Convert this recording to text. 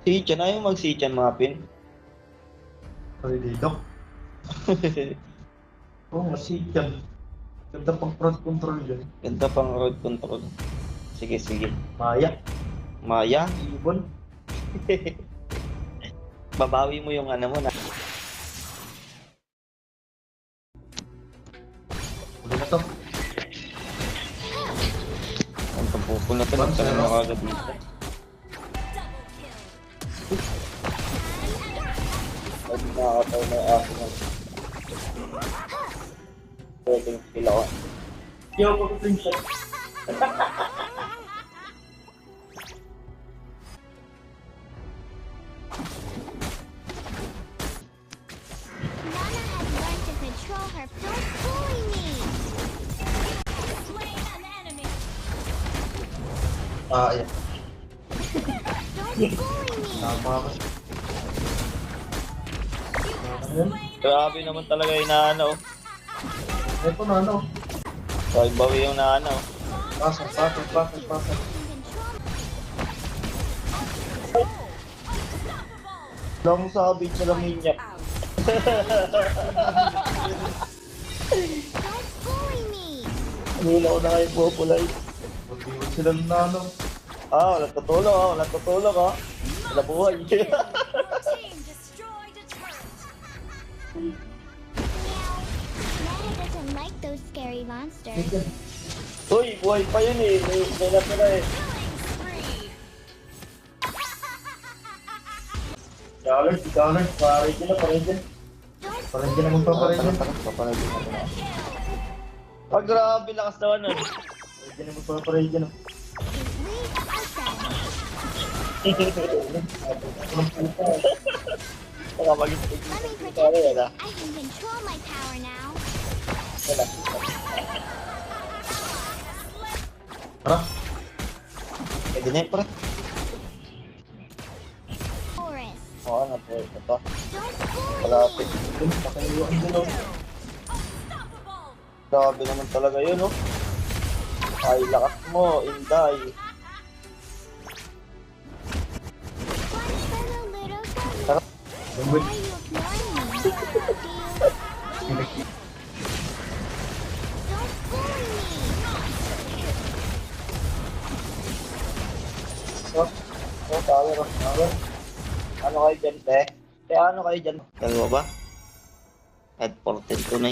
Si-chan, ayaw mag-si-chan mapin. Ready, Doc? Oo, masikan. Ganda pang front control dyan. Ganda pang road control. Sige, sige. Maya. Maya, Ibon. babawi mo yung ano mo na. Huli na to. Ang tampuko na to, nagtanong na kagad dito. Ay, nakakataw na yung Arsenal. Pwedeng sila ko. Hindi ako mag-screenshot. Nana has learned to control her. Don't bully me. Slain an enemy. Ayan. Don't bully me. Tama ako. Ayan. Grabe naman talaga yung naano. Ito na ano. Kahit bawi yung naano. Pasok. I can control. Lang sabi sa laminyak. Don't bully me. Nila ko na kayo populay. Magdiwag sila na ano. Walang tutulog walang tutulog Wala buhay. Team destroyed a turret. Nana doesn't like those scary monsters. Uy, buhay pa yun eh. May natira eh. Dollars, parin dyan na, parin dyan. Parin dyan na magpaparin dyan. Papaligin natin na. Grabe, lakas naman nun. Parin dyan na magpaparin dyan. Baka maging Let me protect Kaya you. yan I can control my power now. Tara. Pwede na yun, pre. Forest. Oo, nabuhay ko to. Don't bully Malapit. me. Pakailuan dyan o. Grabe naman talaga yun, oh. Ay, lakas mo, Inday. One fellow little girl. Tara. Why are you ignoring me? Do you... Don't bully me. Tower. Ano kayo dyan, te? Ano kayo dyan? Dalawa ba? At 14 to 9.